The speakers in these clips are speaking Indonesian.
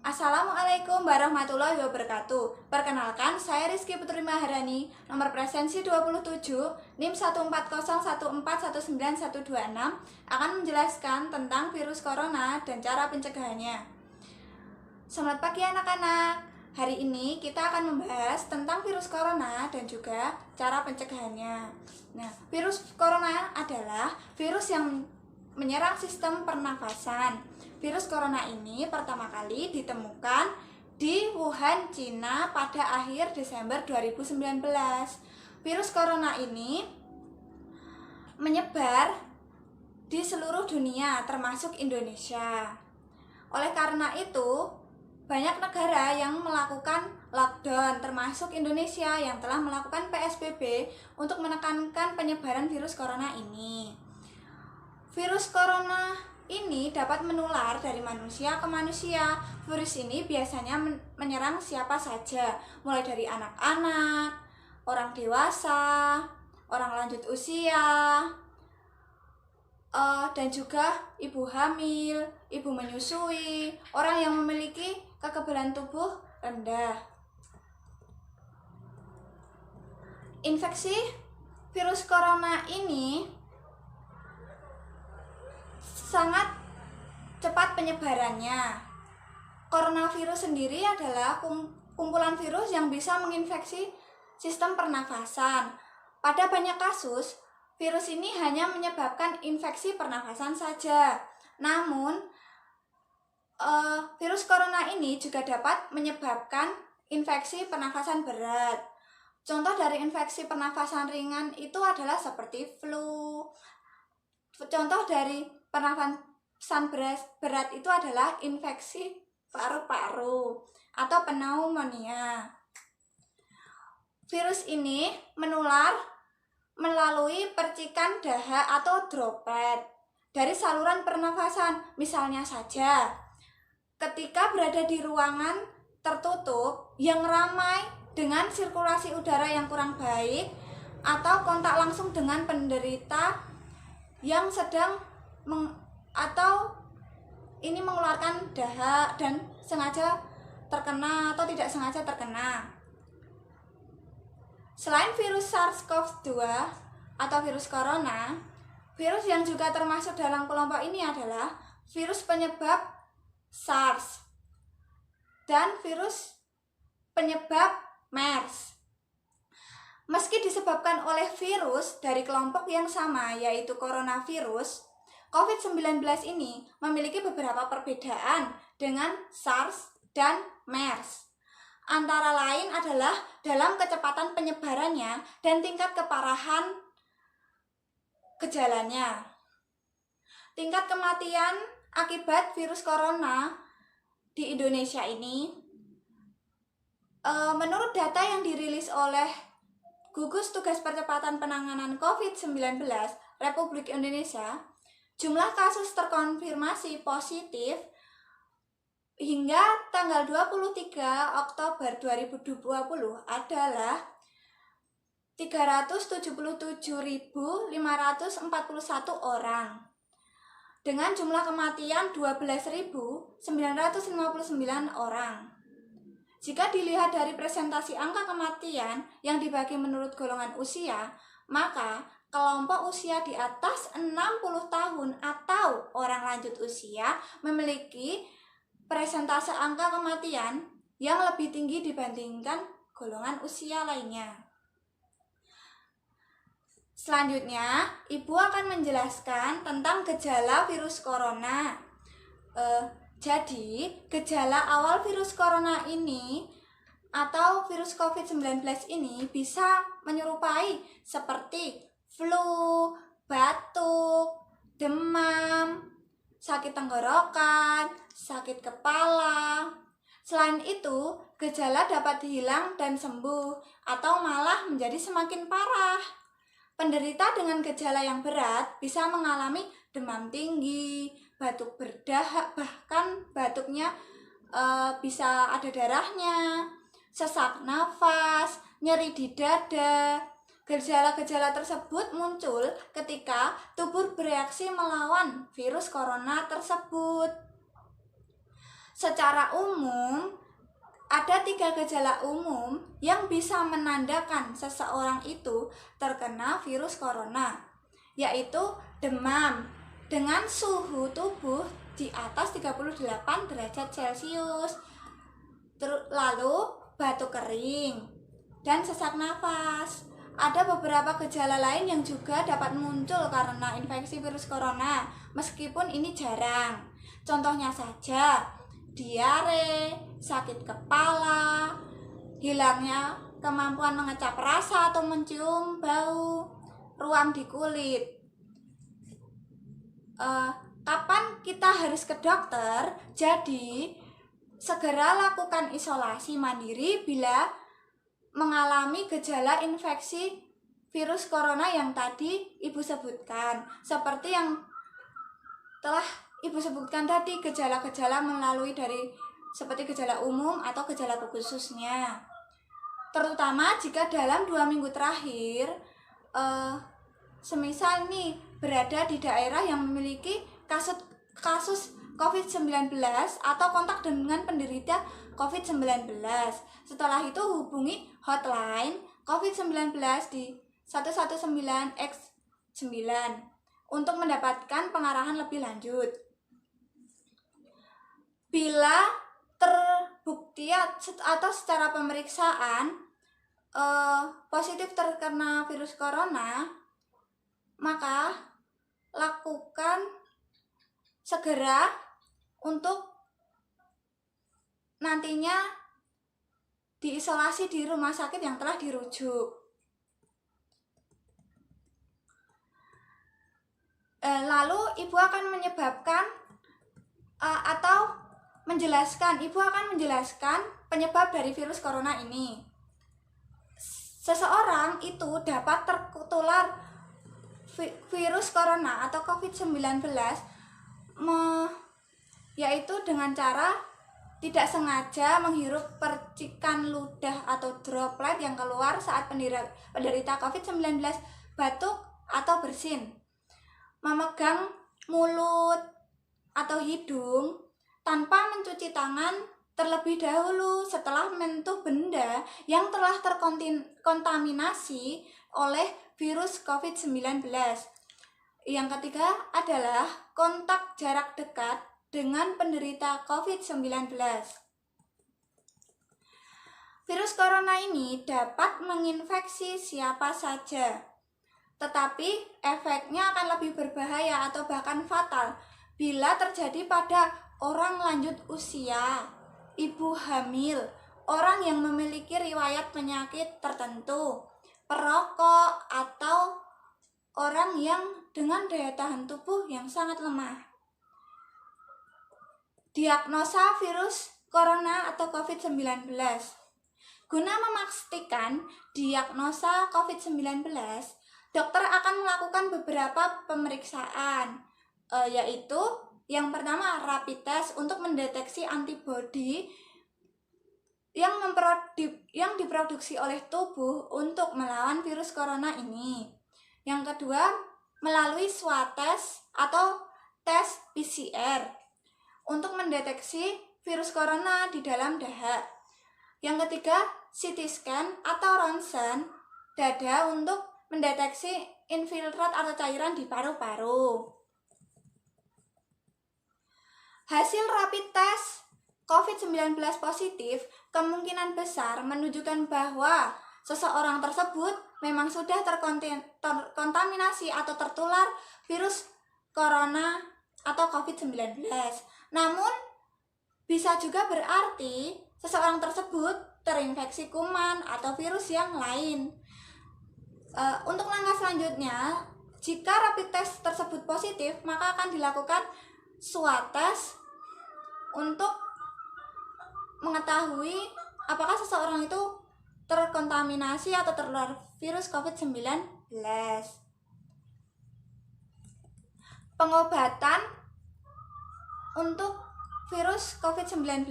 Assalamualaikum warahmatullahi wabarakatuh. Perkenalkan, saya Rizky Putri Maharani, nomor presensi 27, NIM 14014191126, akan menjelaskan tentang virus corona dan cara pencegahannya. Selamat pagi anak-anak. Hari ini kita akan membahas tentang virus corona dan juga cara pencegahannya. Nah, virus corona adalah virus yang menyerang sistem pernafasan. Virus corona ini pertama kali ditemukan di Wuhan, Cina pada akhir Desember 2019. Virus corona ini menyebar di seluruh dunia termasuk Indonesia. Oleh karena itu, banyak negara yang melakukan lockdown termasuk Indonesia yang telah melakukan PSBB untuk menekankan penyebaran virus corona ini. Virus corona ini dapat menular dari manusia ke manusia. Virus ini biasanya menyerang siapa saja, mulai dari anak-anak, orang dewasa, orang lanjut usia, dan juga ibu hamil, ibu menyusui, orang yang memiliki kekebalan tubuh rendah. Infeksi virus corona ini sangat cepat penyebarannya. Coronavirus sendiri adalah kumpulan virus yang bisa menginfeksi sistem pernafasan. Pada banyak kasus, virus ini hanya menyebabkan infeksi pernafasan saja. Namun, virus corona ini juga dapat menyebabkan infeksi pernafasan berat. Contoh dari infeksi pernafasan ringan itu adalah seperti flu. Contoh dari pernafasan berat itu adalah infeksi paru-paru atau pneumonia. Virus ini menular melalui percikan dahak atau droplet dari saluran pernafasan. Misalnya saja, ketika berada di ruangan tertutup yang ramai dengan sirkulasi udara yang kurang baik atau kontak langsung dengan penderita yang sedang mengeluarkan dahak dan sengaja terkena atau tidak sengaja terkena. Selain virus SARS-CoV-2 atau virus corona, virus yang juga termasuk dalam kelompok ini adalah virus penyebab SARS dan virus penyebab MERS. Meski disebabkan oleh virus dari kelompok yang sama, yaitu coronavirus, COVID-19 ini memiliki beberapa perbedaan dengan SARS dan MERS. Antara lain adalah dalam kecepatan penyebarannya dan tingkat keparahan gejalanya. Tingkat kematian akibat virus corona di Indonesia ini, menurut data yang dirilis oleh Gugus Tugas Percepatan Penanganan COVID-19 Republik Indonesia, jumlah kasus terkonfirmasi positif hingga tanggal 23 Oktober 2020 adalah 377.541 orang dengan jumlah kematian 12.959 orang. Jika dilihat dari presentasi angka kematian yang dibagi menurut golongan usia, maka kelompok usia di atas 60 tahun atau orang lanjut usia memiliki presentase angka kematian yang lebih tinggi dibandingkan golongan usia lainnya. Selanjutnya, Ibu akan menjelaskan tentang gejala virus corona. Jadi, gejala awal virus corona ini atau virus COVID-19 ini bisa menyerupai seperti flu, batuk, demam, sakit tenggorokan, sakit kepala. Selain itu, gejala dapat hilang dan sembuh atau malah menjadi semakin parah. Penderita dengan gejala yang berat bisa mengalami demam tinggi, batuk berdahak, bahkan batuknya bisa ada darahnya, sesak nafas, nyeri di dada. Gejala-gejala tersebut muncul ketika tubuh bereaksi melawan virus corona tersebut. Secara umum, ada 3 gejala umum yang bisa menandakan seseorang itu terkena virus corona, yaitu demam dengan suhu tubuh di atas 38 derajat Celcius, lalu batuk kering, dan sesak nafas. Ada beberapa gejala lain yang juga dapat muncul karena infeksi virus corona, meskipun ini jarang. Contohnya saja, diare, sakit kepala, hilangnya kemampuan mengecap rasa atau mencium bau, ruam di kulit. Kapan kita harus ke dokter? Jadi, segera lakukan isolasi mandiri bila mengalami gejala infeksi virus corona yang tadi Ibu sebutkan. Seperti yang telah Ibu sebutkan tadi, gejala-gejala melalui dari seperti gejala umum atau gejala khususnya. Terutama jika dalam 2 minggu terakhir, semisal nih berada di daerah yang memiliki kasus COVID-19 atau kontak dengan penderita COVID-19. Setelah itu hubungi hotline COVID-19 di 119X9 untuk mendapatkan pengarahan lebih lanjut. Bila terbukti atau secara pemeriksaan positif terkena virus corona, maka lakukan segera untuk nantinya diisolasi di rumah sakit yang telah dirujuk. Lalu Ibu akan menjelaskan penyebab dari virus corona ini. Seseorang itu dapat tertular virus corona atau COVID-19 yaitu dengan cara tidak sengaja menghirup percikan ludah atau droplet yang keluar saat penderita COVID-19 batuk atau bersin, memegang mulut atau hidung tanpa mencuci tangan terlebih dahulu setelah menyentuh benda yang telah terkontaminasi oleh virus COVID-19. Yang ketiga adalah kontak jarak dekat dengan penderita COVID-19. Virus corona ini dapat menginfeksi siapa saja, tetapi efeknya akan lebih berbahaya atau bahkan fatal bila terjadi pada orang lanjut usia, ibu hamil, orang yang memiliki riwayat penyakit tertentu, perokok, atau orang yang dengan daya tahan tubuh yang sangat lemah. Diagnosa virus corona atau COVID-19. Guna memastikan diagnosa COVID-19, dokter akan melakukan beberapa pemeriksaan, yaitu yang pertama rapid test untuk mendeteksi antibodi yang diproduksi oleh tubuh untuk melawan virus corona ini. Yang kedua, melalui swab test atau tes PCR untuk mendeteksi virus corona di dalam dahak. Yang ketiga, CT scan atau ronsen dada untuk mendeteksi infiltrat atau cairan di paru-paru. Hasil rapid test COVID-19 positif kemungkinan besar menunjukkan bahwa seseorang tersebut memang sudah terkontaminasi atau tertular virus corona atau COVID-19. Namun, bisa juga berarti seseorang tersebut terinfeksi kuman atau virus yang lain. Untuk langkah selanjutnya, jika rapid test tersebut positif, maka akan dilakukan swab test untuk mengetahui apakah seseorang itu terkontaminasi atau tertular virus COVID-19. Pengobatan untuk virus COVID-19.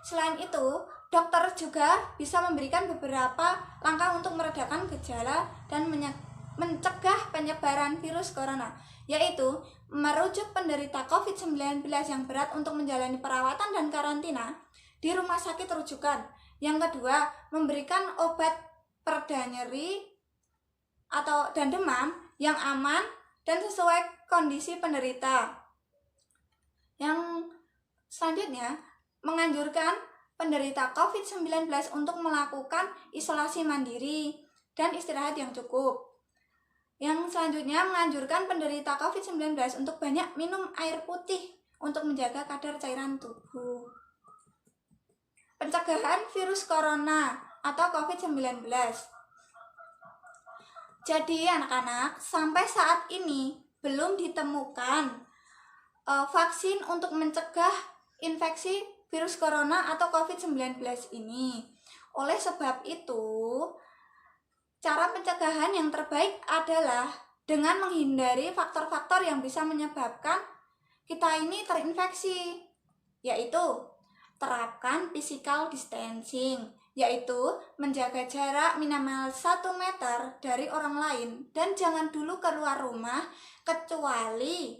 Selain itu, dokter juga bisa memberikan beberapa langkah untuk meredakan gejala dan mencegah penyebaran virus corona, yaitu merujuk penderita COVID-19 yang berat untuk menjalani perawatan dan karantina di rumah sakit rujukan. Yang kedua, memberikan obat pereda nyeri dan demam yang aman dan sesuai kondisi penderita. Yang selanjutnya, menganjurkan penderita COVID-19 untuk melakukan isolasi mandiri dan istirahat yang cukup. Yang selanjutnya, menganjurkan penderita COVID-19 untuk banyak minum air putih untuk menjaga kadar cairan tubuh. Pencegahan virus corona atau COVID-19. Jadi anak-anak, sampai saat ini belum ditemukan vaksin untuk mencegah infeksi virus corona atau COVID-19 ini. Oleh sebab itu, cara pencegahan yang terbaik adalah dengan menghindari faktor-faktor yang bisa menyebabkan kita ini terinfeksi, yaitu terapkan physical distancing, yaitu menjaga jarak minimal 1 meter dari orang lain dan jangan dulu keluar rumah kecuali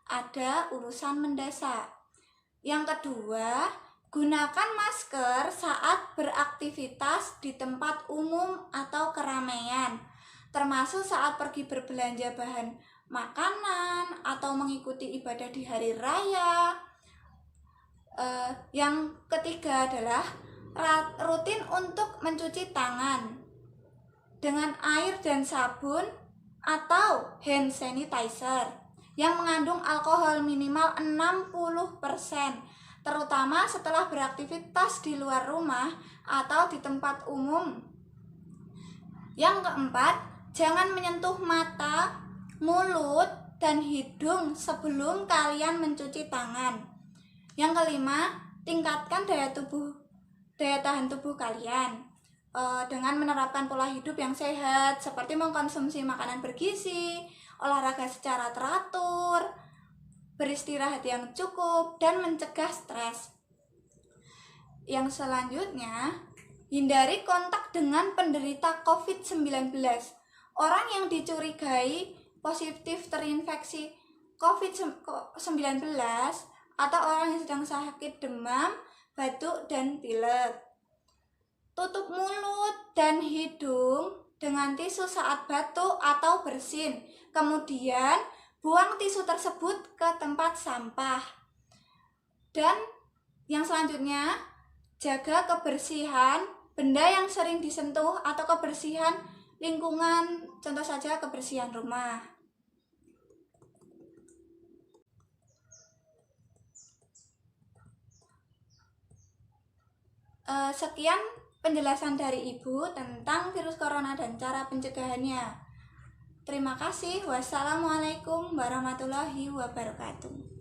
ada urusan mendesak. Yang kedua, gunakan masker saat beraktivitas di tempat umum atau keramaian, termasuk saat pergi berbelanja bahan makanan atau mengikuti ibadah di hari raya. Yang ketiga adalah rutin untuk mencuci tangan dengan air dan sabun atau hand sanitizer yang mengandung alkohol minimal 60%, terutama setelah beraktivitas di luar rumah atau di tempat umum. Yang keempat, jangan menyentuh mata, mulut, dan hidung sebelum kalian mencuci tangan. Yang kelima, tingkatkan daya tahan tubuh kalian dengan menerapkan pola hidup yang sehat seperti mengkonsumsi makanan bergizi, olahraga secara teratur, beristirahat yang cukup, dan mencegah stres. Yang selanjutnya, hindari kontak dengan penderita COVID-19. Orang yang dicurigai positif terinfeksi COVID-19 atau orang yang sedang sakit demam, batuk, dan pilek. Tutup mulut dan hidung dengan tisu saat batuk atau bersin. Kemudian buang tisu tersebut ke tempat sampah. Dan yang selanjutnya, jaga kebersihan benda yang sering disentuh atau kebersihan lingkungan, contoh saja kebersihan rumah. Sekian penjelasan dari Ibu tentang virus corona dan cara pencegahannya. Terima kasih. Wassalamualaikum warahmatullahi wabarakatuh.